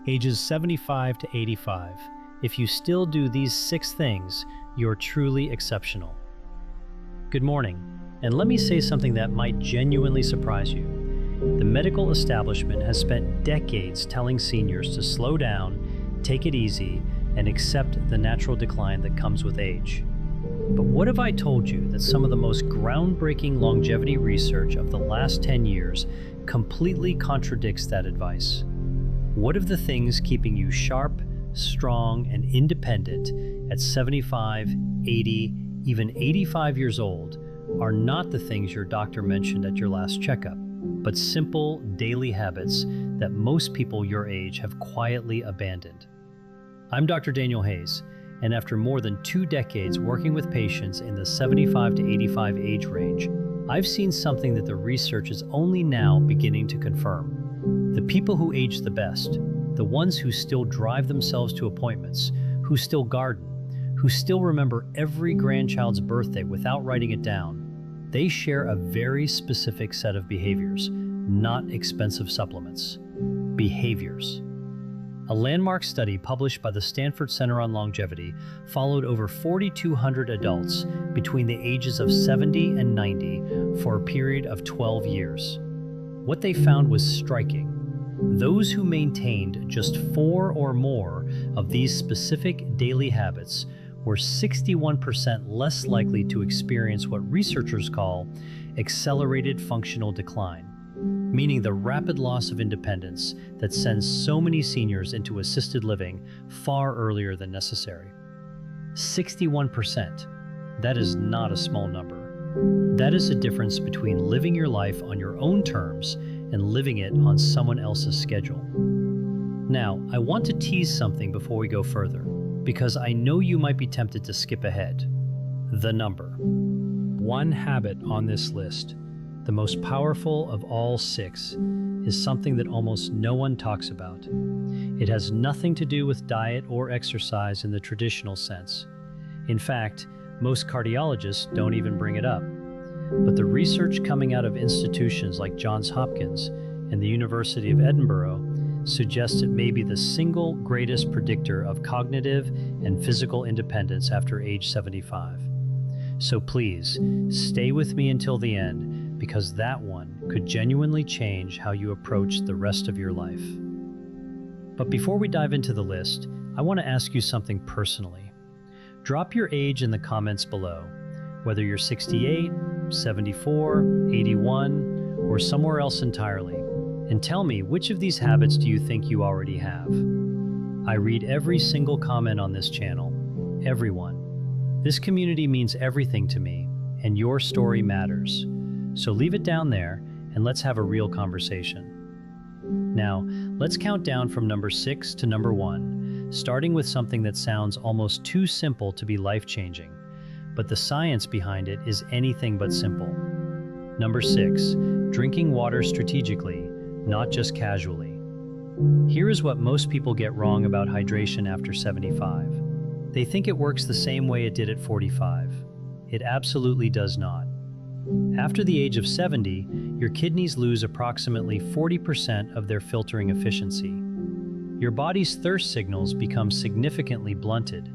Ages 75 to 85. If you still do these 6 things, you're truly exceptional. Good morning, and let me say something that might genuinely surprise you. The medical establishment has spent decades telling seniors to slow down, take it easy, and accept the natural decline that comes with age. But what if I told you that some of the most groundbreaking longevity research of the last 10 years completely contradicts that advice? What if the things keeping you sharp, strong, and independent at 75, 80, even 85 years old are not the things your doctor mentioned at your last checkup, but simple daily habits that most people your age have quietly abandoned? I'm Dr. Daniel Hayes, and after more than 2 decades working with patients in the 75 to 85 age range, I've seen something that the research is only now beginning to confirm. The people who age the best, the ones who still drive themselves to appointments, who still garden, who still remember every grandchild's birthday without writing it down, they share a very specific set of behaviors, not expensive supplements. Behaviors. A landmark study published by the Stanford Center on Longevity followed over 4,200 adults between the ages of 70 and 90 for a period of 12 years. What they found was striking. Those who maintained just 4 or more of these specific daily habits were 61% less likely to experience what researchers call accelerated functional decline, meaning the rapid loss of independence that sends so many seniors into assisted living far earlier than necessary. 61%. That is not a small number. That is the difference between living your life on your own terms and living it on someone else's schedule. Now, I want to tease something before we go further, because I know you might be tempted to skip ahead. The number. One habit on this list, the most powerful of all 6, is something that almost no one talks about. It has nothing to do with diet or exercise in the traditional sense. In fact, most cardiologists don't even bring it up. But the research coming out of institutions like Johns Hopkins and the University of Edinburgh suggests it may be the single greatest predictor of cognitive and physical independence after age 75. So please, stay with me until the end, because that one could genuinely change how you approach the rest of your life. But before we dive into the list, I want to ask you something personally. Drop your age in the comments below, whether you're 68, 74, 81, or somewhere else entirely, and tell me which of these habits do you think you already have. I read every single comment on this channel, everyone. This community means everything to me, and your story matters. So leave it down there, and let's have a real conversation. Now, let's count down from number 6 to number 1, starting with something that sounds almost too simple to be life-changing, but the science behind it is anything but simple. Number 6, drinking water strategically, not just casually. Here is what most people get wrong about hydration after 75. They think it works the same way it did at 45. It absolutely does not. After the age of 70, your kidneys lose approximately 40% of their filtering efficiency. Your body's thirst signals become significantly blunted,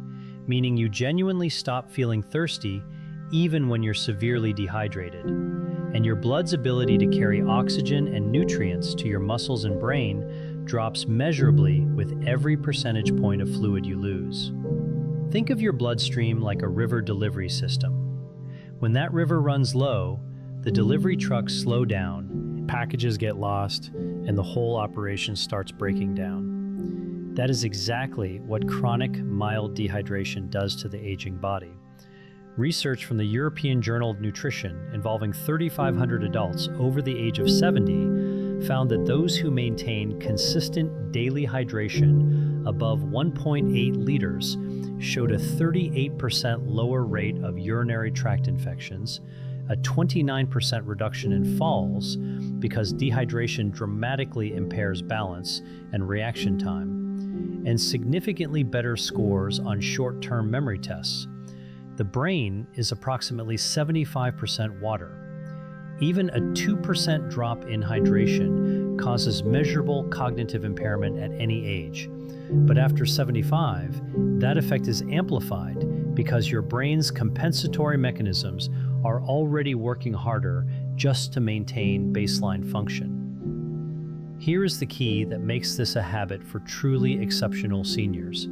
meaning you genuinely stop feeling thirsty even when you're severely dehydrated. And your blood's ability to carry oxygen and nutrients to your muscles and brain drops measurably with every percentage point of fluid you lose. Think of your bloodstream like a river delivery system. When that river runs low, the delivery trucks slow down, packages get lost, and the whole operation starts breaking down. That is exactly what chronic mild dehydration does to the aging body. Research from the European Journal of Nutrition involving 3,500 adults over the age of 70 found that those who maintain consistent daily hydration above 1.8 liters showed a 38% lower rate of urinary tract infections, a 29% reduction in falls because dehydration dramatically impairs balance and reaction time, and significantly better scores on short-term memory tests. The brain is approximately 75% water. Even a 2% drop in hydration causes measurable cognitive impairment at any age. But after 75, that effect is amplified because your brain's compensatory mechanisms are already working harder just to maintain baseline function. Here is the key that makes this a habit for truly exceptional seniors.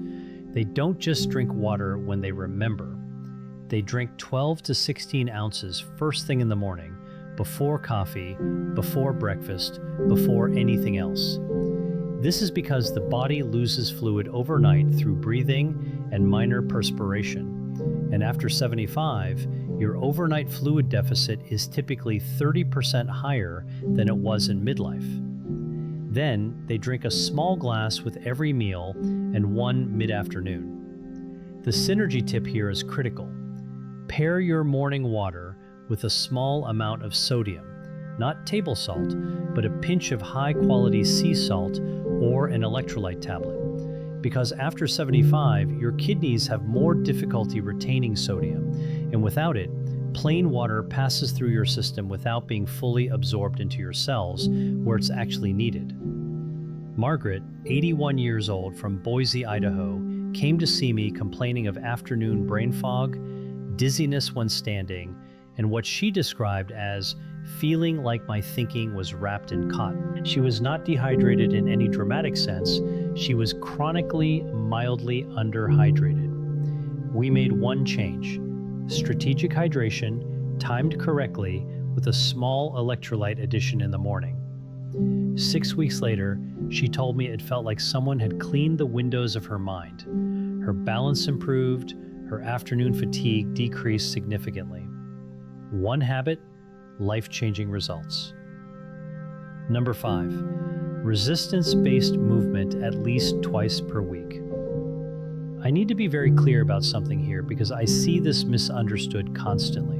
They don't just drink water when they remember. They drink 12 to 16 ounces first thing in the morning, before coffee, before breakfast, before anything else. This is because the body loses fluid overnight through breathing and minor perspiration. And after 75, your overnight fluid deficit is typically 30% higher than it was in midlife. Then they drink a small glass with every meal and one mid-afternoon. The synergy tip here is critical. Pair your morning water with a small amount of sodium, not table salt, but a pinch of high-quality sea salt or an electrolyte tablet. Because after 75, your kidneys have more difficulty retaining sodium, and without it, plain water passes through your system without being fully absorbed into your cells where it's actually needed. Margaret, 81 years old from Boise, Idaho, came to see me complaining of afternoon brain fog, dizziness when standing, and what she described as feeling like my thinking was wrapped in cotton. She was not dehydrated in any dramatic sense. She was chronically, mildly underhydrated. We made one change: strategic hydration, timed correctly, with a small electrolyte addition in the morning. 6 weeks later, she told me it felt like someone had cleaned the windows of her mind. Her balance improved, her afternoon fatigue decreased significantly. One habit, life-changing results. Number 5, resistance-based movement at least twice per week. I need to be very clear about something here because I see this misunderstood constantly.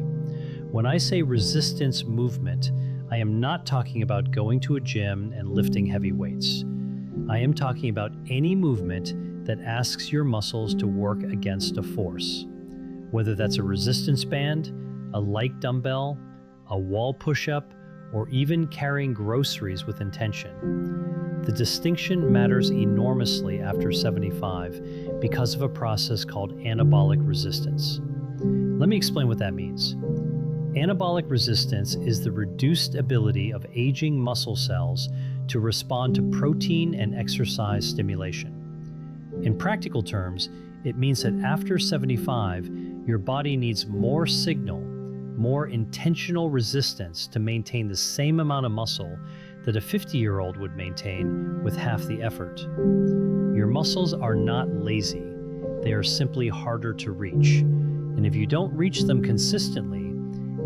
When I say resistance movement, I am not talking about going to a gym and lifting heavy weights. I am talking about any movement that asks your muscles to work against a force. Whether that's a resistance band, a light dumbbell, a wall push-up, or even carrying groceries with intention. The distinction matters enormously after 75 because of a process called anabolic resistance. Let me explain what that means. Anabolic resistance is the reduced ability of aging muscle cells to respond to protein and exercise stimulation. In practical terms, it means that after 75, your body needs more signal, more intentional resistance to maintain the same amount of muscle that a 50-year-old would maintain with half the effort. Your muscles are not lazy. They are simply harder to reach. And if you don't reach them consistently,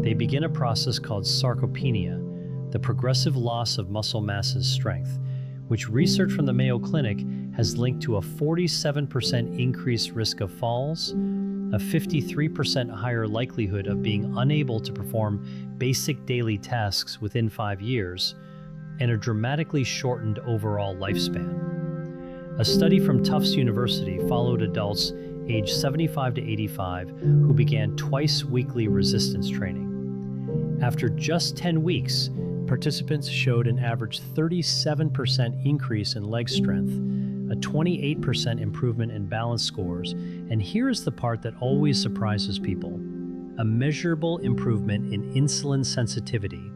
they begin a process called sarcopenia, the progressive loss of muscle mass's strength, which research from the Mayo Clinic has linked to a 47% increased risk of falls, a 53% higher likelihood of being unable to perform basic daily tasks within 5 years, and a dramatically shortened overall lifespan. A study from Tufts University followed adults aged 75 to 85 who began twice-weekly resistance training. After just 10 weeks, participants showed an average 37% increase in leg strength, a 28% improvement in balance scores, and here's the part that always surprises people: a measurable improvement in insulin sensitivity,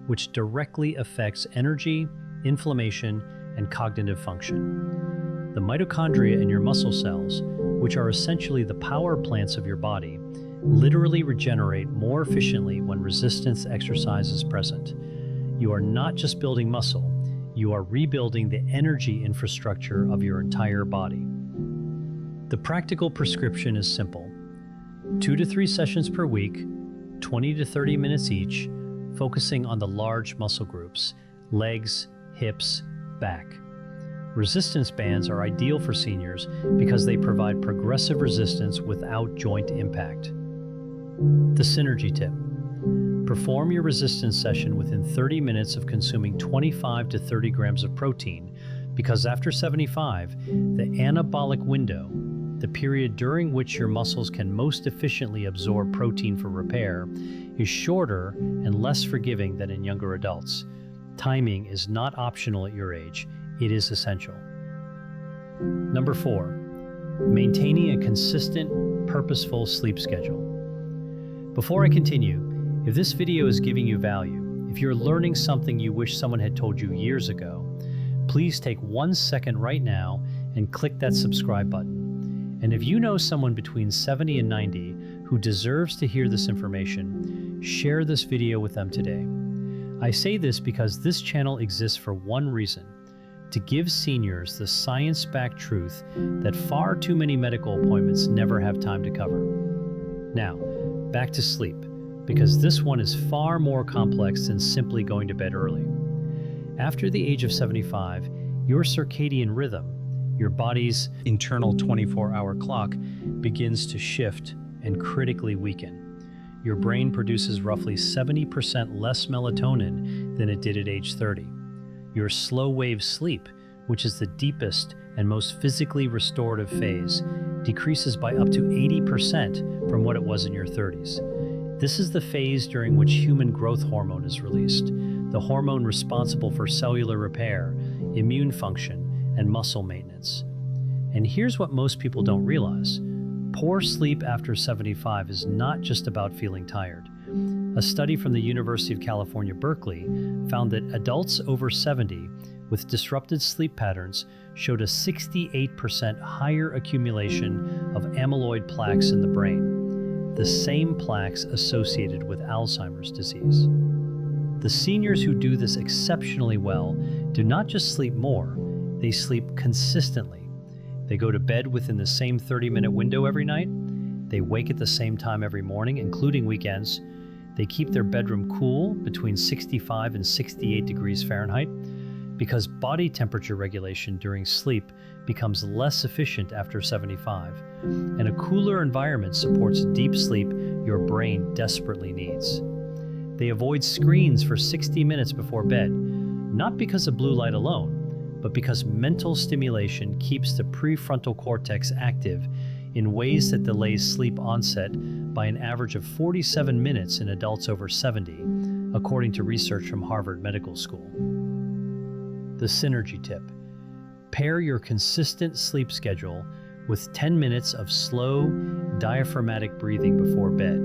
which directly affects energy, inflammation, and cognitive function. The mitochondria in your muscle cells, which are essentially the power plants of your body, literally regenerate more efficiently when resistance exercise is present. You are not just building muscle, you are rebuilding the energy infrastructure of your entire body. The practical prescription is simple: 2 to 3 sessions per week, 20 to 30 minutes each, focusing on the large muscle groups, legs, hips, back. Resistance bands are ideal for seniors because they provide progressive resistance without joint impact. The synergy tip: perform your resistance session within 30 minutes of consuming 25 to 30 grams of protein, because after 75, the anabolic window, the period during which your muscles can most efficiently absorb protein for repair, is shorter and less forgiving than in younger adults. Timing is not optional at your age, it is essential. Number 4, maintaining a consistent, purposeful sleep schedule. Before I continue, if this video is giving you value, if you're learning something you wish someone had told you years ago, please take 1 second right now and click that subscribe button. And if you know someone between 70 and 90 who deserves to hear this information, share this video with them today. I say this because this channel exists for one reason: to give seniors the science-backed truth that far too many medical appointments never have time to cover. Now, back to sleep, because this one is far more complex than simply going to bed early. After the age of 75, your circadian rhythm, your body's internal 24-hour clock, begins to shift and critically weaken. Your brain produces roughly 70% less melatonin than it did at age 30. Your slow-wave sleep, which is the deepest and most physically restorative phase, decreases by up to 80% from what it was in your 30s. This is the phase during which human growth hormone is released, the hormone responsible for cellular repair, immune function, and muscle maintenance. And here's what most people don't realize. Poor sleep after 75 is not just about feeling tired. A study from the University of California, Berkeley, found that adults over 70 with disrupted sleep patterns showed a 68% higher accumulation of amyloid plaques in the brain, the same plaques associated with Alzheimer's disease. The seniors who do this exceptionally well do not just sleep more, they sleep consistently. They go to bed within the same 30-minute window every night. They wake at the same time every morning, including weekends. They keep their bedroom cool between 65 and 68 degrees Fahrenheit because body temperature regulation during sleep becomes less efficient after 75. And a cooler environment supports deep sleep your brain desperately needs. They avoid screens for 60 minutes before bed, not because of blue light alone, but because mental stimulation keeps the prefrontal cortex active in ways that delays sleep onset by an average of 47 minutes in adults over 70, according to research from Harvard Medical School. The synergy tip: pair your consistent sleep schedule with 10 minutes of slow, diaphragmatic breathing before bed.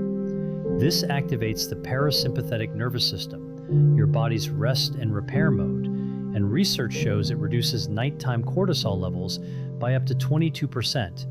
This activates the parasympathetic nervous system, your body's rest and repair mode, and research shows it reduces nighttime cortisol levels by up to 22%,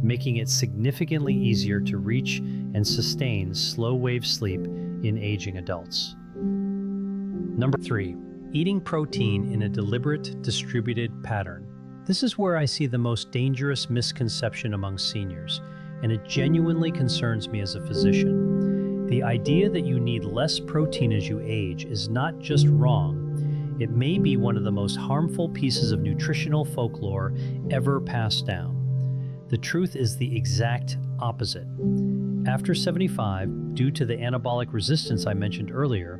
making it significantly easier to reach and sustain slow-wave sleep in aging adults. Number 3, eating protein in a deliberate, distributed pattern. This is where I see the most dangerous misconception among seniors, and it genuinely concerns me as a physician. The idea that you need less protein as you age is not just wrong, it may be one of the most harmful pieces of nutritional folklore ever passed down. The truth is the exact opposite. After 75, due to the anabolic resistance I mentioned earlier,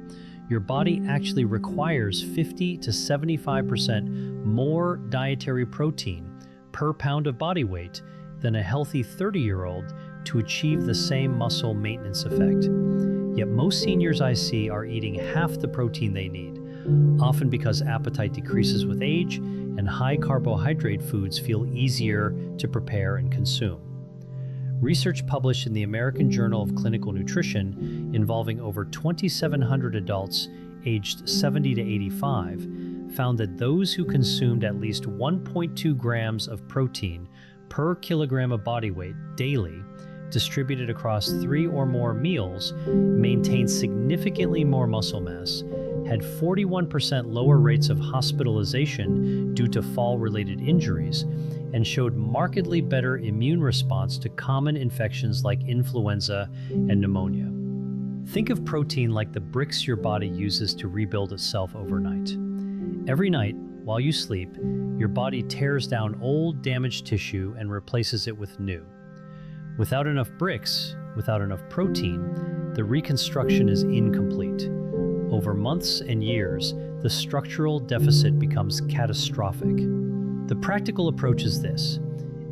your body actually requires 50 to 75% more dietary protein per pound of body weight than a healthy 30-year-old to achieve the same muscle maintenance effect. Yet most seniors I see are eating half the protein they need, often because appetite decreases with age and high carbohydrate foods feel easier to prepare and consume. Research published in the American Journal of Clinical Nutrition involving over 2,700 adults aged 70 to 85 found that those who consumed at least 1.2 grams of protein per kilogram of body weight daily, distributed across 3 or more meals, maintained significantly more muscle mass, had 41% lower rates of hospitalization due to fall-related injuries, and showed markedly better immune response to common infections like influenza and pneumonia. Think of protein like the bricks your body uses to rebuild itself overnight. Every night, while you sleep, your body tears down old, damaged tissue and replaces it with new. Without enough bricks, without enough protein, the reconstruction is incomplete. Over months and years, the structural deficit becomes catastrophic. The practical approach is this: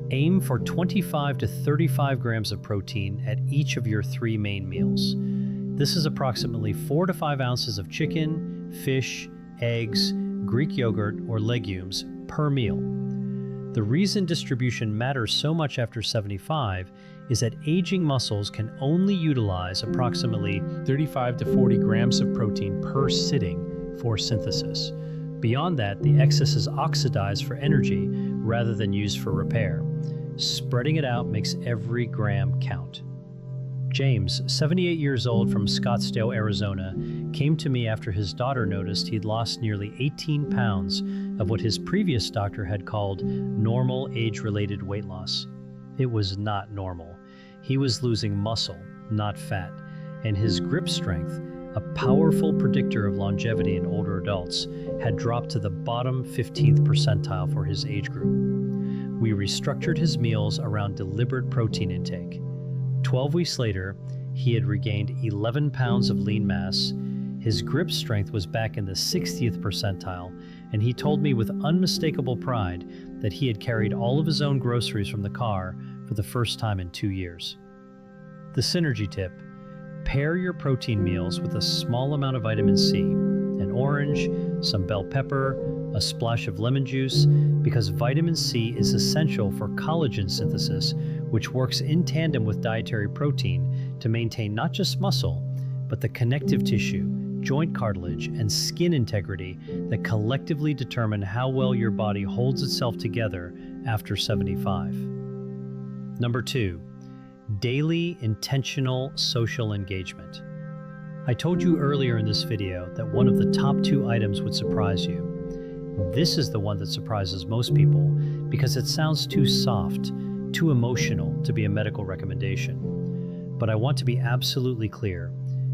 aim for 25 to 35 grams of protein at each of your 3 main meals. This is approximately 4 to 5 ounces of chicken, fish, eggs, Greek yogurt, or legumes per meal. The reason distribution matters so much after 75 is that aging muscles can only utilize approximately 35 to 40 grams of protein per sitting for synthesis. Beyond that, the excess is oxidized for energy rather than used for repair. Spreading it out makes every gram count. James, 78 years old from Scottsdale, Arizona, came to me after his daughter noticed he'd lost nearly 18 pounds of what his previous doctor had called normal age-related weight loss. It was not normal. He was losing muscle, not fat, and his grip strength, a powerful predictor of longevity in older adults, had dropped to the bottom 15th percentile for his age group. We restructured his meals around deliberate protein intake. 12 weeks later, he had regained 11 pounds of lean mass, his grip strength was back in the 60th percentile, and he told me with unmistakable pride that he had carried all of his own groceries from the car for the first time in 2 years. The synergy tip: pair your protein meals with a small amount of vitamin C, an orange, some bell pepper, a splash of lemon juice, because vitamin C is essential for collagen synthesis, which works in tandem with dietary protein to maintain not just muscle, but the connective tissue, joint cartilage, and skin integrity that collectively determine how well your body holds itself together after 75. Number 2, daily intentional social engagement. I told you earlier in this video that one of the top 2 items would surprise you. This is the one that surprises most people because it sounds too soft, too emotional to be a medical recommendation. But I want to be absolutely clear.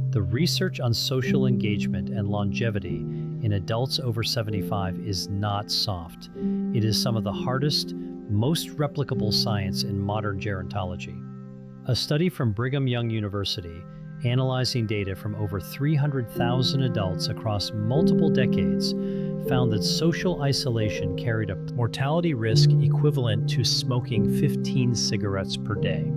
The research on social engagement and longevity in adults over 75 is not soft. It is some of the hardest, most replicable science in modern gerontology. A study from Brigham Young University, analyzing data from over 300,000 adults across multiple decades, found that social isolation carried a mortality risk equivalent to smoking 15 cigarettes per day.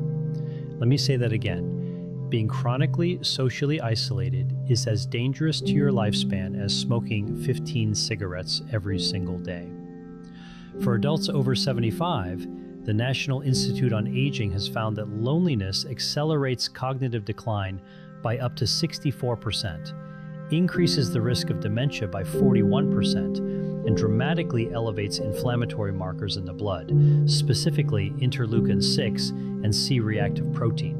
Let me say that again. Being chronically socially isolated is as dangerous to your lifespan as smoking 15 cigarettes every single day. For adults over 75, the National Institute on Aging has found that loneliness accelerates cognitive decline by up to 64%, increases the risk of dementia by 41%, and dramatically elevates inflammatory markers in the blood, specifically interleukin-6 and C-reactive protein,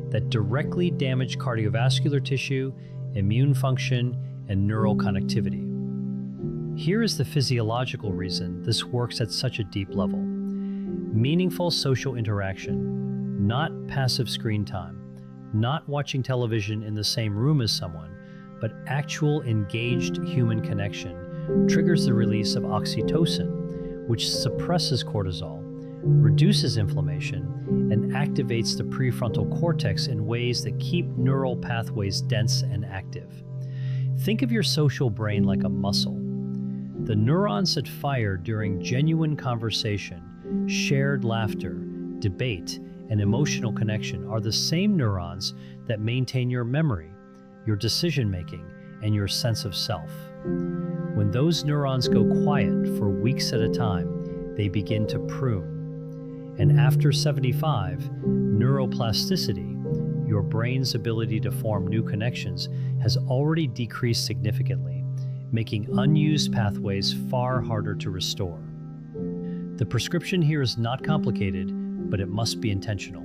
that directly damage cardiovascular tissue, immune function, and neural connectivity. Here is the physiological reason this works at such a deep level. Meaningful social interaction, not passive screen time, not watching television in the same room as someone, but actual engaged human connection triggers the release of oxytocin, which suppresses cortisol, reduces inflammation, and activates the prefrontal cortex in ways that keep neural pathways dense and active. Think of your social brain like a muscle. The neurons that fire during genuine conversation, shared laughter, debate, and emotional connection are the same neurons that maintain your memory, your decision-making, and your sense of self. When those neurons go quiet for weeks at a time, they begin to prune. And after 75, neuroplasticity, your brain's ability to form new connections, has already decreased significantly, making unused pathways far harder to restore. The prescription here is not complicated, but it must be intentional.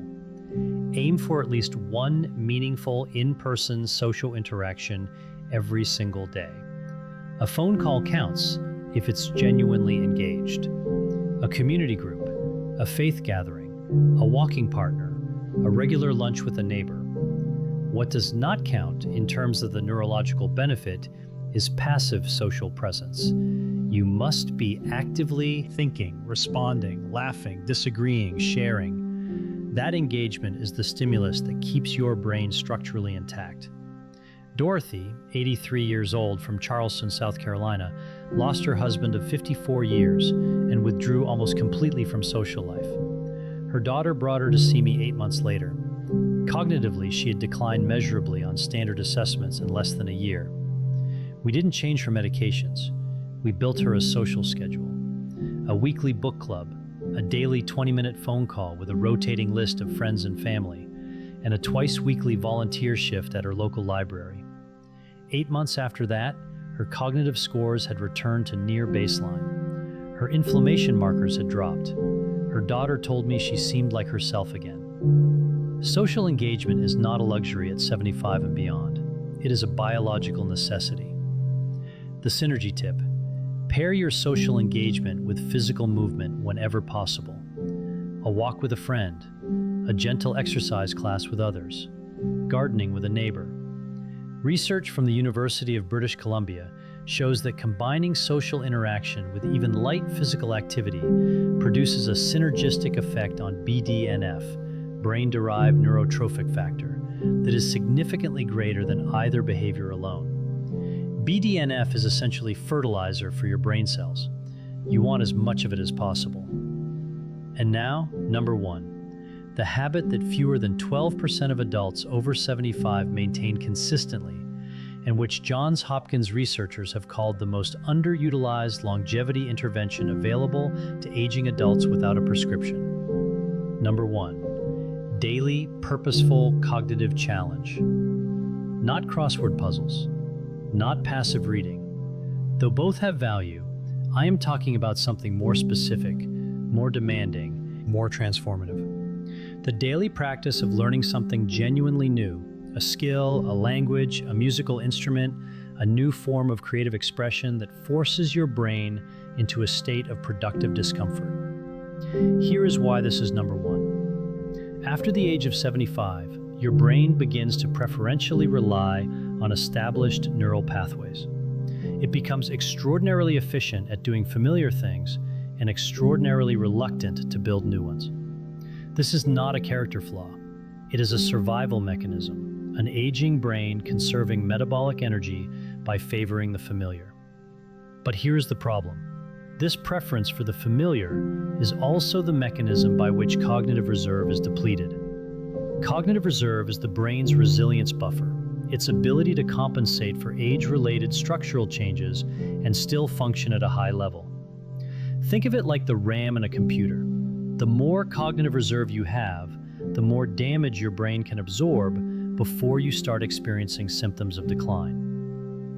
Aim for at least one meaningful in-person social interaction every single day. A phone call counts if it's genuinely engaged. A community group, a faith gathering, a walking partner, a regular lunch with a neighbor. What does not count in terms of the neurological benefit is passive social presence. You must be actively thinking, responding, laughing, disagreeing, sharing. That engagement is the stimulus that keeps your brain structurally intact. Dorothy, 83 years old from Charleston, South Carolina, lost her husband of 54 years and withdrew almost completely from social life. Her daughter brought her to see me 8 months later. Cognitively, she had declined measurably on standard assessments in less than a year. We didn't change her medications. We built her a social schedule, a weekly book club, a daily 20-minute phone call with a rotating list of friends and family, and a twice-weekly volunteer shift at her local library. 8 months after that, her cognitive scores had returned to near baseline. Her inflammation markers had dropped. Her daughter told me she seemed like herself again. Social engagement is not a luxury at 75 and beyond. It is a biological necessity. The synergy tip: pair your social engagement with physical movement whenever possible. A walk with a friend, a gentle exercise class with others, gardening with a neighbor. Research from the University of British Columbia shows that combining social interaction with even light physical activity produces a synergistic effect on BDNF, brain-derived neurotrophic factor, that is significantly greater than either behavior alone. BDNF is essentially fertilizer for your brain cells. You want as much of it as possible. And now, number 1, the habit that fewer than 12% of adults over 75 maintain consistently, and which Johns Hopkins researchers have called the most underutilized longevity intervention available to aging adults without a prescription. Number 1, daily purposeful cognitive challenge. Not crossword puzzles, not passive reading. Though both have value, I am talking about something more specific, more demanding, more transformative. The daily practice of learning something genuinely new, a skill, a language, a musical instrument, a new form of creative expression that forces your brain into a state of productive discomfort. Here is why this is number 1. After the age of 75, your brain begins to preferentially rely on established neural pathways. It becomes extraordinarily efficient at doing familiar things and extraordinarily reluctant to build new ones. This is not a character flaw. It is a survival mechanism, an aging brain conserving metabolic energy by favoring the familiar. But here's the problem. This preference for the familiar is also the mechanism by which cognitive reserve is depleted. Cognitive reserve is the brain's resilience buffer, its ability to compensate for age-related structural changes and still function at a high level. Think of it like the RAM in a computer. The more cognitive reserve you have, the more damage your brain can absorb before you start experiencing symptoms of decline.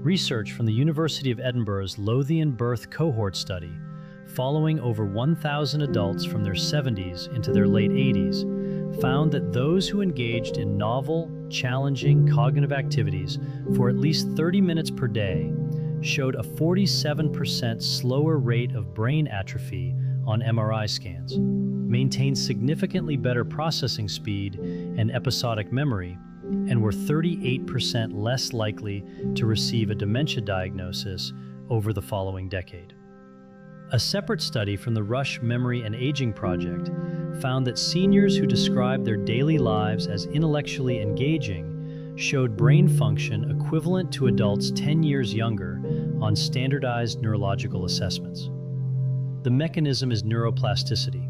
Research from the University of Edinburgh's Lothian Birth Cohort study, following over 1,000 adults from their 70s into their late 80s, found that those who engaged in novel, challenging cognitive activities for at least 30 minutes per day showed a 47% slower rate of brain atrophy on MRI scans, maintained significantly better processing speed and episodic memory, and were 38% less likely to receive a dementia diagnosis over the following decade. A separate study from the Rush Memory and Aging Project found that seniors who described their daily lives as intellectually engaging showed brain function equivalent to adults 10 years younger on standardized neurological assessments. The mechanism is neuroplasticity,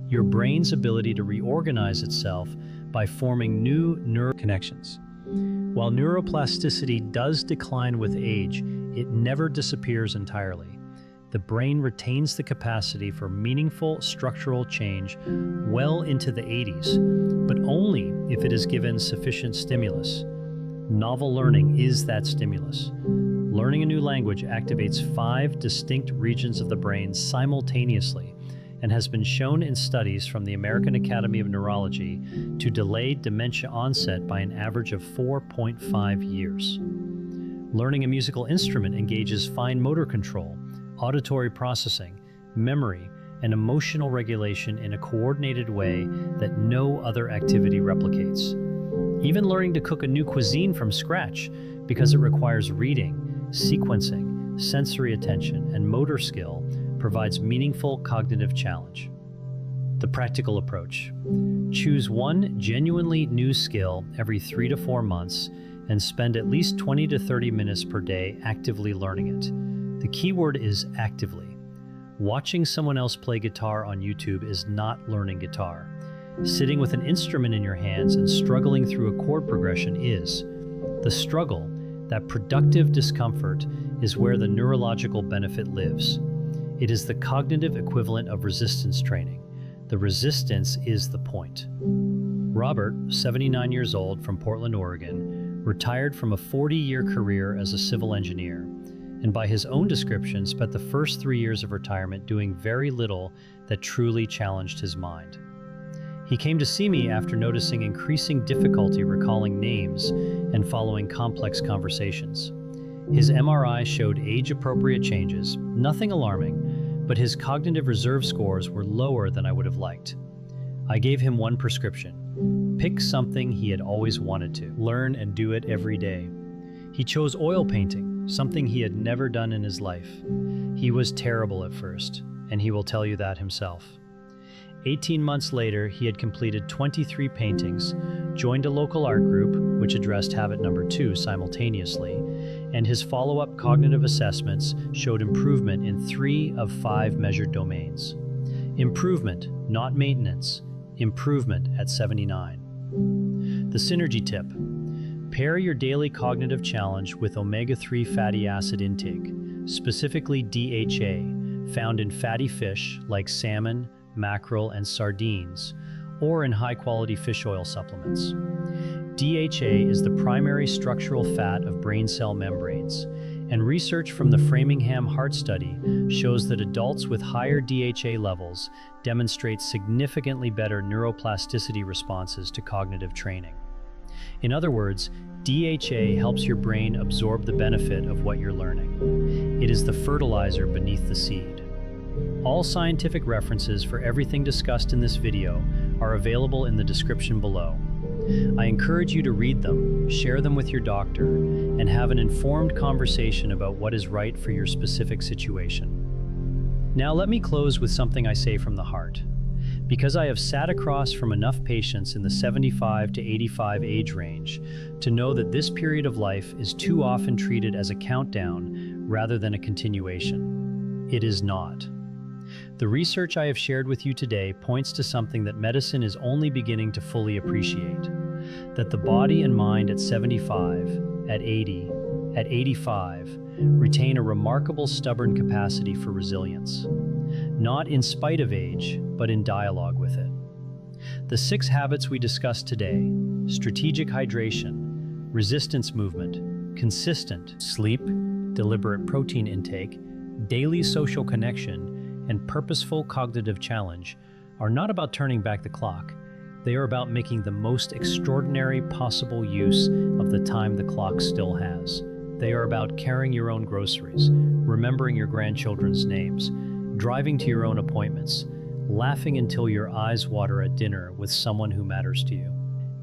your brain's ability to reorganize itself by forming new neural connections. While neuroplasticity does decline with age, it never disappears entirely. The brain retains the capacity for meaningful structural change well into the 80s, but only if it is given sufficient stimulus. Novel learning is that stimulus. Learning a new language activates 5 distinct regions of the brain simultaneously and has been shown in studies from the American Academy of Neurology to delay dementia onset by an average of 4.5 years. Learning a musical instrument engages fine motor control, auditory processing, memory, and emotional regulation in a coordinated way that no other activity replicates. Even learning to cook a new cuisine from scratch, because it requires reading, sequencing, sensory attention, and motor skill, provides meaningful cognitive challenge. The practical approach. Choose one genuinely new skill every 3 to 4 months and spend at least 20 to 30 minutes per day actively learning it. The key word is actively. Watching someone else play guitar on YouTube is not learning guitar. Sitting with an instrument in your hands and struggling through a chord progression is. The struggle, That productive discomfort is where the neurological benefit lives. It is the cognitive equivalent of resistance training. The resistance is the point. Robert, 79 years old from Portland, Oregon, retired from a 40-year career as a civil engineer, and by his own description spent the first 3 years of retirement doing very little that truly challenged his mind. He came to see me after noticing increasing difficulty recalling names and following complex conversations. His MRI showed age-appropriate changes, nothing alarming, but his cognitive reserve scores were lower than I would have liked. I gave him one prescription: pick something he had always wanted to, learn and do it every day. He chose oil painting, something he had never done in his life. He was terrible at first, and he will tell you that himself. 18 months later, he had completed 23 paintings, joined a local art group, which addressed habit number 2 simultaneously, and his follow-up cognitive assessments showed improvement in 3 of 5 measured domains. Improvement, not maintenance. Improvement at 79. The synergy tip: pair your daily cognitive challenge with omega-3 fatty acid intake, specifically DHA, found in fatty fish like salmon, mackerel, and sardines, or in high-quality fish oil supplements. DHA is the primary structural fat of brain cell membranes, and research from the Framingham Heart Study shows that adults with higher DHA levels demonstrate significantly better neuroplasticity responses to cognitive training. In other words, DHA helps your brain absorb the benefit of what you're learning. It is the fertilizer beneath the seed. All scientific references for everything discussed in this video are available in the description below. I encourage you to read them, share them with your doctor, and have an informed conversation about what is right for your specific situation. Now let me close with something I say from the heart. Because I have sat across from enough patients in the 75 to 85 age range to know that this period of life is too often treated as a countdown rather than a continuation. It is not. The research I have shared with you today points to something that medicine is only beginning to fully appreciate: that the body and mind at 75, at 80, at 85 retain a remarkable stubborn capacity for resilience, not in spite of age, but in dialogue with it. The 6 habits we discussed today: strategic hydration, resistance movement, consistent sleep, deliberate protein intake, daily social connection, and purposeful cognitive challenge, are not about turning back the clock. They are about making the most extraordinary possible use of the time the clock still has. They are about carrying your own groceries, remembering your grandchildren's names, driving to your own appointments, laughing until your eyes water at dinner with someone who matters to you.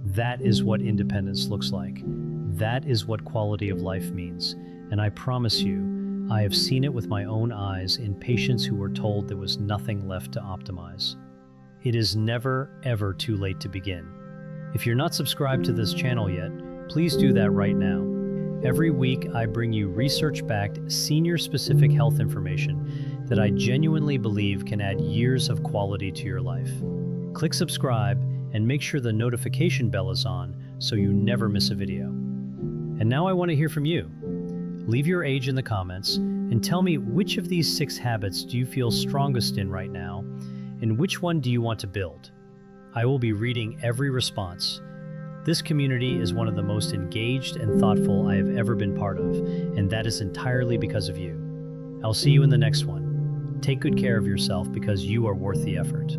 That is what independence looks like. That is what quality of life means. And I promise you, I have seen it with my own eyes in patients who were told there was nothing left to optimize. It is never, ever too late to begin. If you're not subscribed to this channel yet, please do that right now. Every week, I bring you research-backed, senior-specific health information that I genuinely believe can add years of quality to your life. Click subscribe and make sure the notification bell is on so you never miss a video. And now I want to hear from you. Leave your age in the comments and tell me which of these 6 habits do you feel strongest in right now, and which one do you want to build? I will be reading every response. This community is one of the most engaged and thoughtful I have ever been part of, and that is entirely because of you. I'll see you in the next one. Take good care of yourself because you are worth the effort.